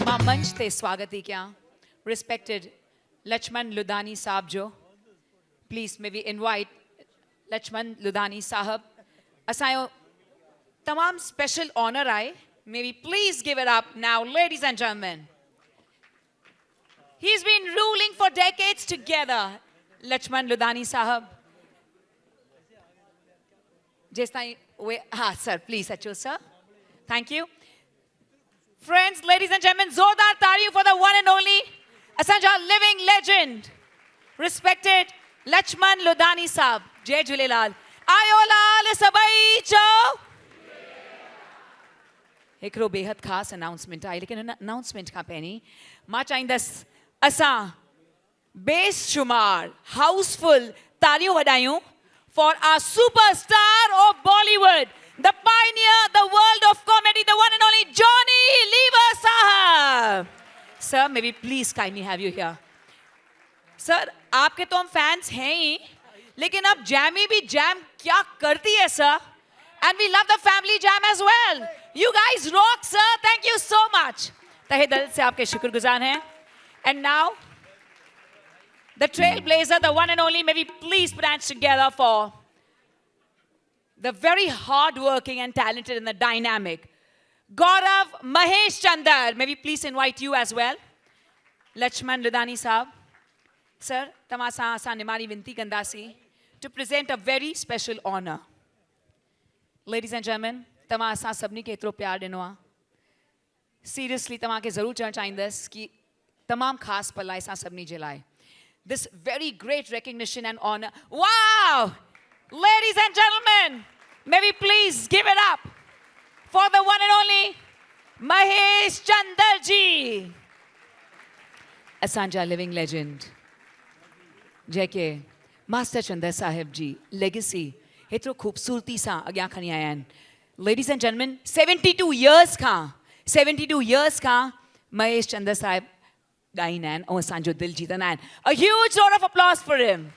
मां मंच ते स्वागत ही क्या respected Lachman Ludhani साहब जो please may we invite Lachman Ludhani साहब असांजो तमाम special honor आहे, may we please give it up now ladies and gentlemen. He's been ruling for decades together, Lachman Ludhani साहब. जेस ताईं उहे हाँ sir please अचो sir. Thank you. Friends, ladies and gentlemen, zordar taaliyon for the one and only asanja living legend, respected Lachman Ludhani साहब. जय झूलेलाल. आयो लाल सभई चओ. हिकिड़ो बेहद ख़ासि अनाउंसमेंट आहे, लेकिन हिन अनाउंसमेंट खां पहिरीं मां चाहींदसि असां बेशुमार Housefull तालियूं वॼायूं for our superstar of Bollywood, the pioneer, the world of comedy, the one and only Johnny Lever Sahab. Sir, may we please kindly have you here. Sir, आपके तो हम fans हैं ही, लेकिन अब जैमी भी जैम क्या करती है sir? And we love the family jam as well. You guys rock sir. Thank you so much. तहे दिल से आपके शुक्रगुजार हैं. And now, the trailblazer, the one and only, may we please put hands together for the very hardworking and talented and the dynamic Gaurav Mahesh Chandar. May we please invite you as well. Lachman Ludhani Sahab. Sir, tamasa asa nimari vinti kandasi to present a very special honor. Ladies and gentlemen, तव्हां असां सभिनी खे एतिरो प्यार ॾिनो आहे. Seriously तव्हांखे ज़रूरु चवणु चाहींदसि कि तमामु ख़ासि पल आहे असां सभिनी जे लाइ. This very great recognition and honor. Wow! Ladies and gentlemen, may we please give it up for the one and only Mahesh Chandar ji. Asanja living legend. जेके Master Chandar Sahib ji legacy हेतिरो खूबसूरती सां अॻियां खणी आया आहिनि. Ladies and gentlemen, 72 years खां महेश चंदर साहिब ॻाईंदा आहिनि ऐं असांजो दिलि जीतंदा आहिनि. A huge round of applause for him.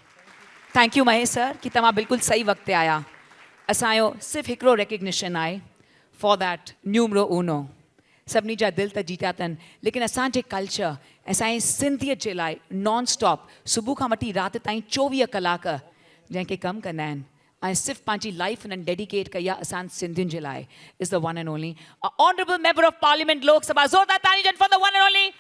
Thank you Mahesh sir कि तव्हां बिल्कुलु सही वक़्तु ते आया. असांजो सिर्फ़ु हिकिड़ो recognition आहे for that numero uno. सभिनी जा दिलि त जीतिया अथनि, लेकिन असांजे कल्चर असांजे सिंधियत जे लाइ नॉन स्टॉप सुबुह खां वठी राति ताईं 24 कलाक जंहिंखे कमु कंदा आहिनि ऐं सिर्फ़ु पंहिंजी लाइफ हुननि डेडिकेट कई आहे असां सिंधियुनि जे लाइ. Is the one and only honourable member of parliament लोक सभा. ज़ोरदार तालियां for the one and only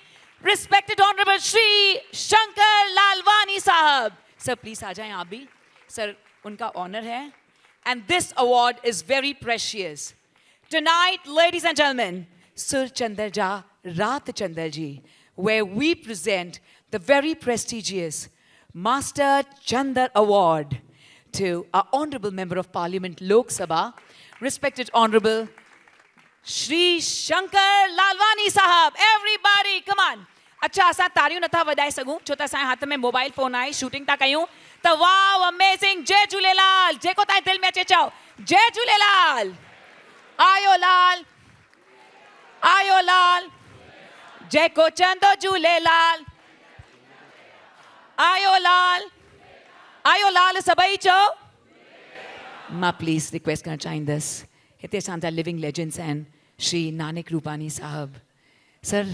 respected honorable Shri Shankar Lalwani Sahab. Sir, please आ जाएं आप भी. Sir, उनका honor है. And this award is very precious. Tonight, ladies and gentlemen, Sur Chandar Ja Raat Chandar Ji, where we present the very prestigious Master Chandar Award to our honorable member of parliament Lok Sabha, respected honorable Shri Shankar Lalwani Sahab. Everybody, come on. अच्छा असां तारियूं नथा वॼाए सघूं छो त असांजे हथ में मोबाइल फोन आहे, शूटिंग था कयूं त वाव अमेजिंग. जय झूलेलाल. जेको तव्हांजे दिलि में अचे चओ जय झूलेलाल. आयो लाल आयो लाल जेको चंदो झूलेलाल. आयो लाल सभई चओ. मां प्लीज़ रिक्वेस्ट करणु चाहींदसि, हिते असांजा लिविंग लेजेंड्स आहिनि श्री नानक रूपानी साहब. सर,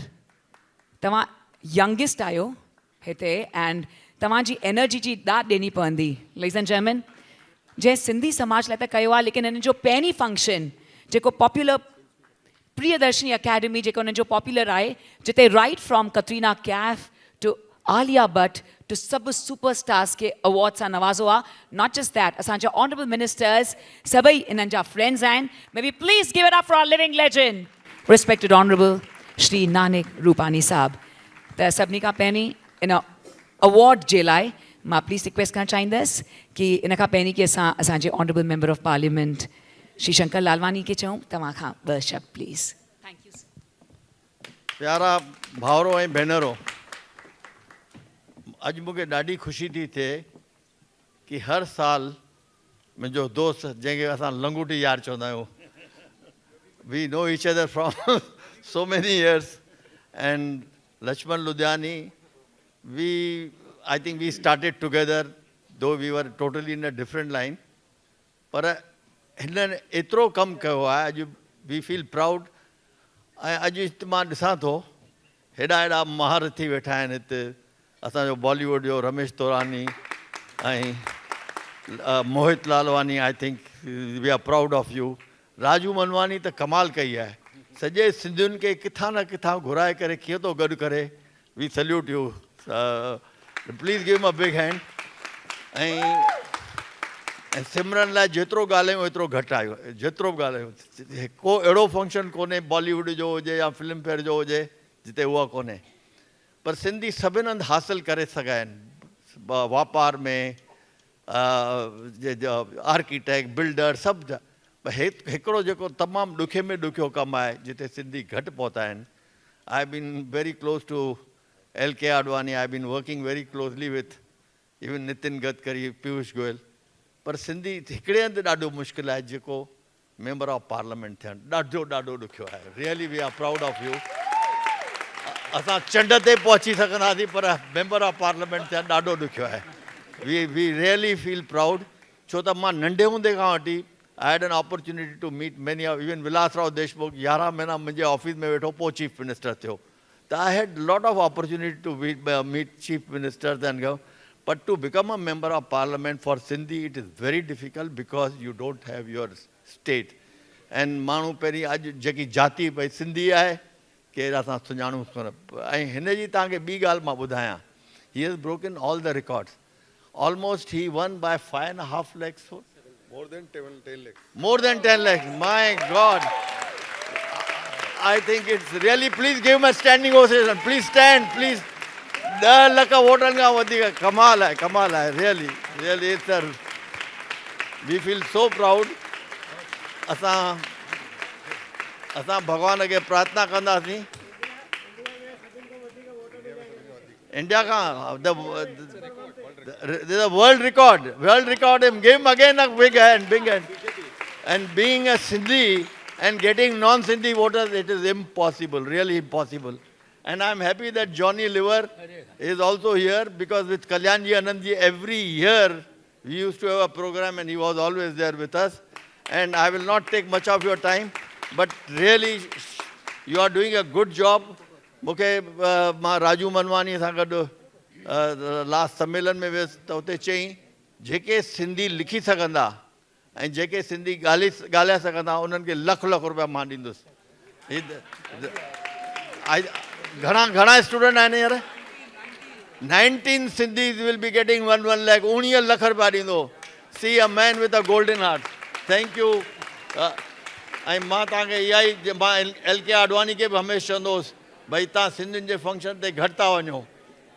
तव्हां यंगेस्ट आहियो हिते एंड तव्हांजी एनर्जी जी दाद ॾियणी पवंदी. लेडीज़ एंड जेंटलमैन, जंहिं सिंधी समाज लाइ त कयो आहे, लेकिन हिन जो पहिरीं फंक्शन जेको पॉपुलर प्रियदर्शनी अकेडमी जेको हुननि जो पॉपुलर आहे, जिते right from Katrina Kaif to Alia Bhatt to सभु सुपरस्टार्स खे अवॉर्ड सां नवाज़ो आहे. नॉट जस्ट दैट, असांजा ऑनरेबल मिनिस्टर्स सभई इन्हनि जा फ्रेंड्स आहिनि. May be please give it up for our living legend respected honourable Shri Nanak Rupani Sahab. त सभिनी खां पहिरीं इन अवॉर्ड जे लाइ मां प्लीज़ रिक्वेस्ट करणु चाहींदसि कि इन खां पहिरीं कि असांजे honourable member of parliament Shri Shankar Lalwani खे चऊं. तव्हां खां ॿ शब्द प्लीज़. Thank U. प्यारा भाउरो ऐं भेनरो, अॼु मूंखे ॾाढी ख़ुशी थी थिए कि हर साल मुंहिंजो दोस्त जंहिंखे असां लंगूटी यार चवंदा आहियूं, we know each other from so many years, and Lachman Ludhiani, I think we started together though we were totally in a different line, पर हिननि एतिरो कमु कयो आहे, अॼु वी फील प्राउड। ऐं अॼु मां ॾिसां थो हेॾा हेॾा महारथी वेठा आहिनि हिते, असांजो बॉलीवुड जो रमेश तोरानी ऐं Mohit Lalwani, I think we are proud of you. Raju Manwani त कमाल कई आहे, सॼे सिंधियुनि खे किथां न किथां घुराए करे कीअं थो गॾु करे। We salute you, please give a big hand. ऐं सिमरन लाइ जेतिरो ॻाल्हायूं एतिरो घटि आयो, जेतिरो बि ॻाल्हायूं, को अहिड़ो फंक्शन कोन्हे बॉलीवुड जो हुजे या फिल्म फेयर जो हुजे जिते उहा कोन्हे। पर सिंधी सभिनि हंधि हासिलु करे सघिया आहिनि, वापार में, आर्किटेक्ट, बिल्डर, सभु। हिकिड़ो जेको तमामु ॾुखे में ॾुखियो कमु आहे जिते सिंधी घटि पहुता आहिनि। I been very close to LK Advani, I been working very closely with even Nitin Gadkari, Piyush Goyal. पर सिंधी हिकिड़े हंधि ॾाढो मुश्किल आहे, जेको मेंबर ऑफ पार्लियामेंट थियणु ॾाढो ॾाढो ॾुखियो आहे। Really we are proud of you. असां चंड ते पहुची सघंदासीं पर मेंबर ऑफ पार्लियामेंट थियणु ॾाढो ॾुखियो आहे। वी रियली फील प्राउड, छो त मां नंढे हूंदे खां वठी I had an opportunity to meet many of, even Vilasrao Deshmukh 11 महीना मुंहिंजे ऑफिस में वेठो, पोइ चीफ मिनिस्टर थियो। त I had lot of opportunity to meet chief ministers and governor, but to become a member of parliament for Sindhi it is very difficult because you don't have your state। and माण्हू पहिरीं अॼु जेकी जाति भई सिंधी आहे केरु असां सुञाणूं कोन। ऐं हिन जी तव्हांखे ॿी ॻाल्हि मां ॿुधायां, he has broken all the records, almost he won by 5.5 lakhs votes, More than 10 lakhs. more than 10 lakhs, my God। I think it's really, please give him a standing ovation, please stand, please। 10 लख वोटनि खां वधीक, कमाल आहे, कमाल आहे, really really sir, we feel so proud. असां भॻवान खे प्रार्थना कंदासीं इंडिया खां world record him, give him again a big hand, big hand। and being a Sindhi and getting non-Sindhi voters, it is impossible, really impossible। And I'm happy that Johnny Liver is also here, because with Kalyanji Anandji every year we used to have a program and he was always there with us। And I will not take much of your time, but really you are doing a good job। मूंखे मां राजू मनवानी सां गॾु last सम्मेलन में वियुसि त उते चई जेके सिंधी लिखी सघंदा ऐं जेके सिंधी ॻाल्हाए सघंदा उन्हनि खे लख लख रुपया मां ॾींदुसि। घणा स्टूडेंट आहिनि हींअर? 19 Sindhis will be getting 1 lakh, 19 लख रुपया ॾींदो। See a man with a golden heart। Thank U. ऐं मां तव्हांखे इहा ई, मां LK आडवानी खे बि हमेशह चवंदो हुउसि भई तव्हां सिंधियुनि जे फंक्शन ते घटि था वञो,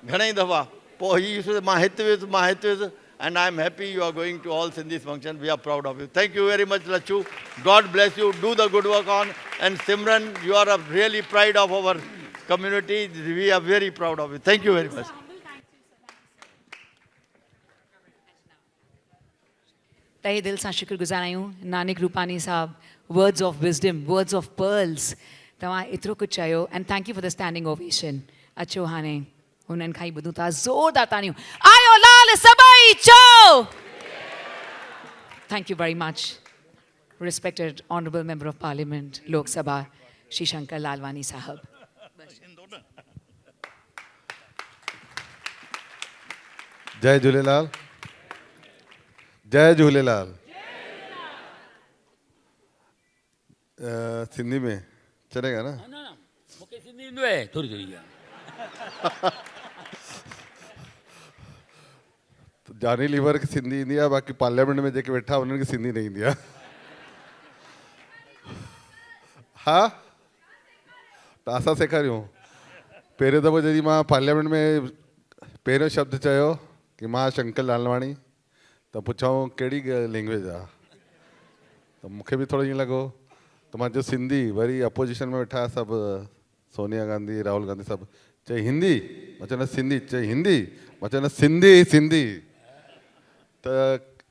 घणेई दफ़ा पोइ हीअ मां हिते वियुसि। And I am happy you are going to all Sindhis function। We are proud of you। Thank you very much, Lachu। God bless you। Do the good work on। And Simran, you are a really pride of our community। We are very proud of you। Thank you very much। तहे दिल सां शुक्रगुज़ार आहियूं Nanik Rupani Sahab, words of wisdom, words of pearls. तव्हां एतिरो कुझु चयो, and thank you for the standing ovation. अचो हाणे हुननि खां ई ॿुधूं था ज़ोरदार तालियूं। आयो लाल सभई चओ। Thank U very much respected honourable member of parliament लोक सभा श्री शंकर लालवानी साहब। जय झूलेलाल, जय झूलेलाल। सिंधी में चलेगा ना? मूंखे सिंधी ईंदो आहे थोरी थोरी। जॉनी लीवर खे सिंधी ईंदी आहे, बाक़ी पार्लियामेंट में जेके वेठा उन्हनि खे सिंधी न ईंदी आहे। हा त असां सेखारियूं। पहिरियों दफ़ो जॾहिं मां पार्लियामेंट में पहिरियों शब्द चयो कि मां शंकर लालवानी, त पुछऊं कहिड़ी लैंग्वेज आहे, त मूंखे बि थोरो ईअं लॻो, त मां चयो सिंधी। वरी अपोजिशन में वेठा सभु, सोनिया गांधी, राहुल गांधी, सभु चई हिंदी, मां चयो न सिंधी, चई हिंदी, मां चयो न सिंधी सिंधी। त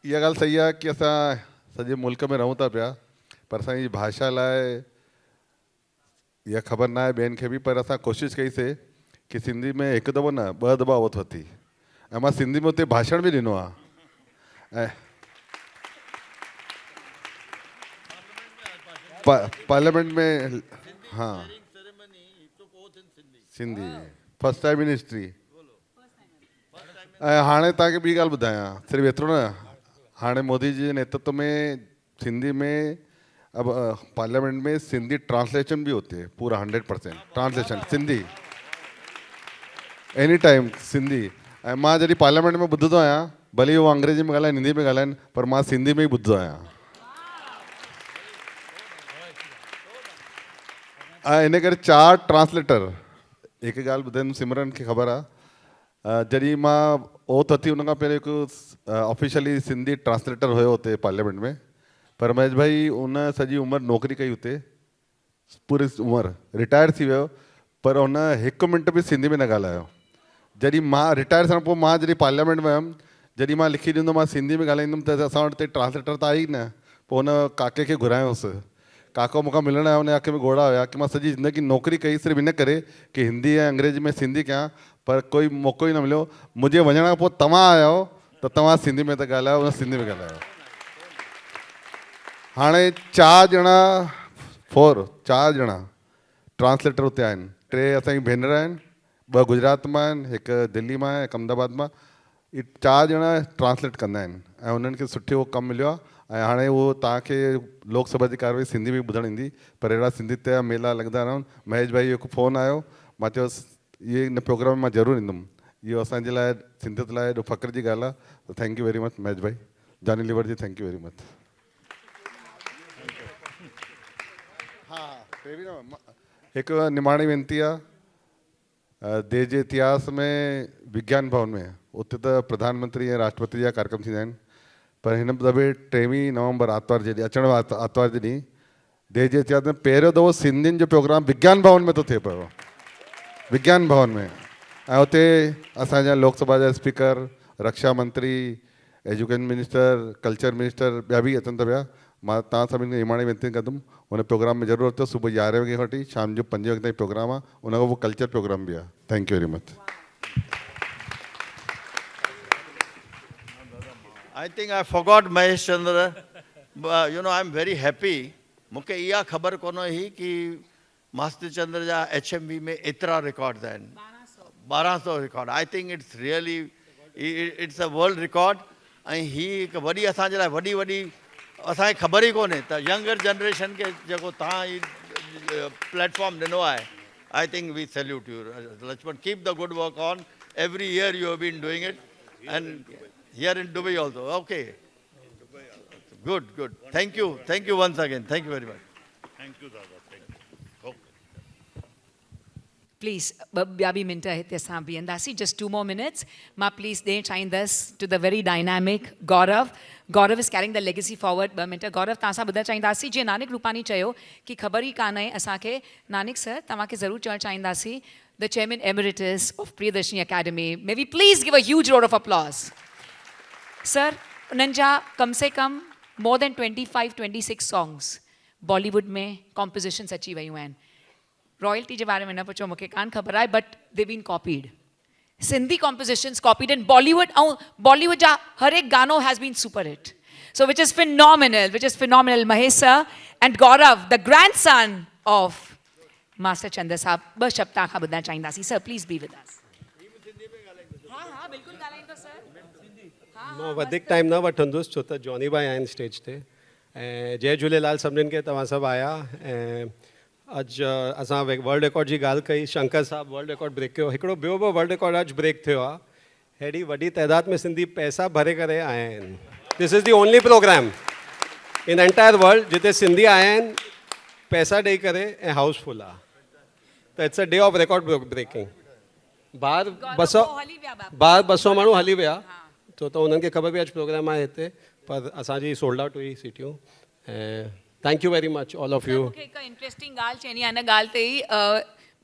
इहा ॻाल्हि सही आहे कि असां सॼे मुल्क में रहूं था पिया, पर असांजी भाषा लाइ इहा ख़बर न आहे ॿियनि खे बि, पर असां कोशिशि कईसीं कि सिंधी में हिकु दफ़ो न 2 दफ़ा उहो थी। ऐं मां सिंधी में उते भाषण बि ॾिनो आहे। ऐं पार्लियामेंट में हाँ Sindhi first time in history. ऐं हाणे तव्हांखे ॿी ॻाल्हि ॿुधायां, सिर्फ़ु एतिरो न, हाणे मोदी जी जे नेतृत्व में सिंधी में अब पार्लियामेंट में सिंधी ट्रांसलेशन भी होती है, पूरा 100% translation Sindhi any time Sindhi. ऐं मां जॾहिं पार्लियामेंट में ॿुधंदो आहियां, भले उहो अंग्रेजी में ॻाल्हाइनि हिंदी में ॻाल्हाइनि, पर मां सिंधी में ई ॿुधंदो आहियां। ऐं इन करे 4 ट्रांसलेटर, हिकु ॻाल्हि ॿुधाईंदुमि, सिमरन खे ख़बर आहे, जॾहिं मां ओथ वरिती उन खां पहिरियों हिकु ऑफिशियली सिंधी ट्रांसलेटर हुयो हुते पार्लियामेंट में, पर महेश भाई उन सॼी उमिरि नौकिरी कई हुते, पूरी उमिरि रिटायर थी वियो, पर हुन 1 मिंट बि सिंधी में न ॻाल्हायो। जॾहिं मां रिटायर थियण पोइ मां जॾहिं पार्लियामेंट में वियुमि, जॾहिं मां लिखी ॾींदुमि मां सिंधी में ॻाल्हाईंदुमि, त असां वटि ट्रांसलेटर त आई न। पोइ हुन काके खे घुरायोसि, काको मूंखां मिलण आयो, हुनजे हक़ में घोड़ा हुया कि मां सॼी ज़िंदगी नौकिरी कई सिर्फ़ु इन करे कि हिंदी ऐं अंग्रेजी में सिंधी कयां, पर कोई मौक़ो ई न मिलियो। मुंहिंजे वञण खां पोइ तव्हां आयो त तव्हां सिंधी में त ॻाल्हायो, उन सिंधी में ॻाल्हायो। हाणे 4 ॼणा 4 ॼणा ट्रांसलेटर हुते आहिनि, 3 असांजी भेनर आहिनि, 2 गुजरात मां आहिनि, हिकु दिल्ली मां आहे, हिकु अहमदाबाद मां। इहे 4 ॼणा ट्रांसलेट कंदा आहिनि ऐं उन्हनि खे सुठो कमु मिलियो आहे। ऐं हाणे उहो तव्हांखे लोकसभा जी कार्रवाई सिंधी में ॿुधणु ईंदी, पर अहिड़ा सिंधी ते मेला लॻंदा रहनि। महेश भाई जो हिकु फ़ोन आयो, मां चयोसि इहे इन प्रोग्राम में मां ज़रूरु ईंदुमि, इहो असांजे लाइ सिंधियत लाइ एॾो फ़ख्र जी ॻाल्हि आहे। त thank U very much Mahesh भाई, जानी लीवर जी थैंक यू वेरी मच। हा पहिरीं न हिकु निमाणी वेनिती आहे, देश जे इतिहास में विज्ञान भवन में उते त प्रधानमंत्री ऐं राष्ट्रपति जा कार्यक्रम थींदा आहिनि, पर हिन दफ़े 23 नवंबर आर्तवार जे ॾींहुं, अचण वारो आर्तवार जे ॾींहुं देश जे इतिहास में पहिरियों दफ़ो सिंधियुनि जो प्रोग्राम विज्ञान भवन में थो थिए पियो, विज्ञान भवन में। ऐं उते असांजा लोकसभा जा स्पीकर, रक्षा मंत्री, एजुकेशन मिनिस्टर, कल्चर मिनिस्टर, ॿिया बि अचनि था पिया। मां तव्हां सभिनी खे निमाणी वेनिती कंदुमि, हुन प्रोग्राम में ज़रूरु अचो। सुबुह 11 वॻे खां वठी शाम जो 5 वॻे ताईं प्रोग्राम आहे, उन खां पोइ कल्चर प्रोग्राम बि आहे। Thank U very much. I think I forgot Mahesh Chandra. I'm very happy. मूंखे इहा ख़बर कोन हुई कि मास्टर चंद्र जा HMV में एतिरा रिकॉर्ड्स आहिनि, 1200 record. I think it's really it's a world record. ऐं ही हिकु वॾी असांजे लाइ वॾी असांखे ख़बर ई कोन्हे त यंगर जनरेशन खे जेको तव्हां ही प्लेटफॉर्म ॾिनो आहे, I think we salute you Lakshman. Keep the good work on, every year you have been doing it, and here in Dubai also. Okay. Good. Thank you once again. Thank you very much. Thank you, Dada. Thank you. Okay. Please, ॿिया बि minute हिते असां बीहंदासीं, just 2 more minutes. मां please ॾियणु चाहींदसि to the very dynamic Gaurav. Gaurav is carrying the legacy forward. 2 minute गौरव तव्हां सां ॿुधणु चाहींदासीं, जीअं नानक रूपानी चयो कि ख़बर ई कान्हे असांखे। नानक सर, तव्हांखे ज़रूरु चवणु चाहींदासीं, the chairman emeritus of Priyadarshini Academy. May we please give a huge round of applause. Sir, उन्हनि जा कम से कम more than 25-26 songs बॉलीवुड में कॉम्पोजिशन्स अची वियूं आहिनि। रॉयल्टी जे बारे में न पुछो, मूंखे कान ख़बर आहे, but they been copied. Sindhi compositions copied in Bollywood, ऐं बॉलीवुड जा हर हिकु गानो has been super hit. So which is phenomenal. Mahesh sir and Gaurav, the grand son of master Chandra Sahab, 2 शब्द तव्हां खां ॿुधणु चाहींदासीं। Sir please be with us. हा बिल्कुलु ॻाल्हाईंदो सर। मां वधीक टाइम न वठंदुसि, छो त जॉनी भाई आहिनि स्टेज ते। ऐं जय झूलेलाल सभिनीनि खे, तव्हां सभु आया। ऐं अॼु असां वर्ल्ड रिकॉर्ड जी ॻाल्हि कई, शंकर साहब वर्ल्ड रिकॉर्ड ब्रेक कयो, हिकिड़ो ॿियो बि वर्ल्ड रिकॉर्ड अॼु ब्रेक थियो आहे। हेॾी वॾी तइदाद में सिंधी पैसा भरे करे आया आहिनि। This is the only program in entire world जिते सिंधी आया आहिनि पैसा ॾेई करे ऐं हाउसफुल आहे। त it's a day of record breaking. ॿाहिरि 200 माण्हू हली विया, तो उन्हनि खे ख़बर बि अॼु प्रोग्राम आहे हिते, पर असांजी सोल्ड आउट हुई सीटियूं। ऐं thank U very much all of U. मूंखे हिकु इंट्रेस्टिंग ॻाल्हि चवणी आहे हिन ॻाल्हि ते ई।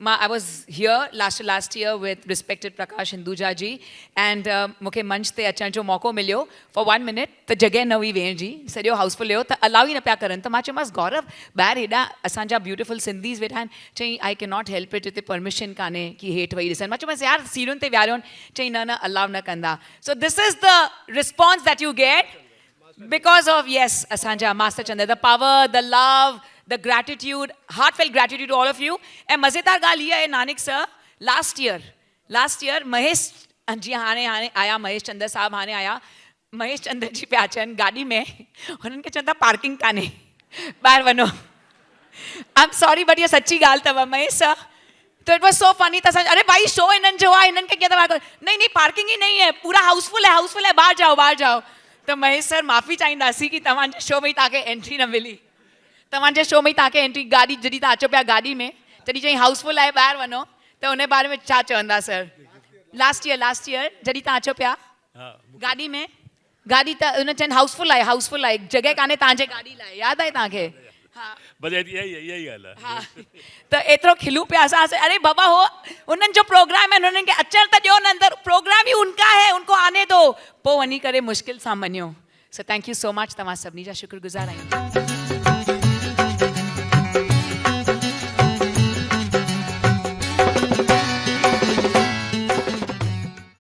I was here last year with respected Prakash Hinduja ji, and मूंखे मंच ते अचण जो मौक़ो मिलियो for 1 minute त जॻह न हुई वेहण जी, सॼो हाउसफुल हुयो त अलाउ ई न पिया करनि, त मां चयोमांसि गौरव ॿाहिरि हेॾा असांजा ब्यूटिफुल सिंधीज़ वेठा आहिनि, चई I can not help it, हिते परमिशन कान्हे कि हेठि वेही ॾिसनि, मां चयोमांसि यार सीढ़ियुनि ते विहारियोनि, चई न न अलाउ न कंदा. So this is the response that you get because of, yes, Asanja, Master Chanda, the power, the love, the gratitude, heartfelt gratitude to all of you. And mazedar gal ye hai, Nanik sir, last year, Mahesh ji hane आया, Mahesh Chandra साहब हाने आया, Mahesh Chandra जी पे आचन गाड़ी में, उन्हनि के चंदा parking काने, बाहर वनो. I'm sorry, but ये सच्ची गाल तब महेश सर. तो इट वाज सो फनी था. अरे भाई शो इन्हनि जो आहे, इन्हनि खे कीअं था बाहर, नहीं पार्किंग ही नहीं है, पूरा हाउसफुल है, बाहर जाओ. तो महेश सर माफ़ी चाहींदासीं कि तव्हांजे शो में तव्हांखे एंट्री न मिली, तव्हांजे शो में तव्हांखे एंट्री, गाॾी जॾहिं तव्हां अचो पिया गाॾी में, तॾहिं चई हाउसफुल आहे ॿाहिरि वञो, त उन बारे में छा चवंदा सर? लास्ट ईयर जॾहिं तव्हां अचो पिया गाॾी में, गाॾी त उन चवनि हाउसफुल आहे, जॻह कान्हे तव्हांजे गाॾी लाइ, यादि आहे तव्हांखे? हा बस यही ॻाल्हि आहे. हा त एतिरो खिलूं पिया असां, अरे बाबा हो उन्हनि जो प्रोग्राम आहे, उन्हनि खे अचण त ॾियो न, अंदरि प्रोग्राम ही उनका है, उनको आने दो, पोइ वञी करे मुश्किल सां मञियो. So thank you so much, तव्हां सभिनी जा शुक्रगुज़ार आहियूं.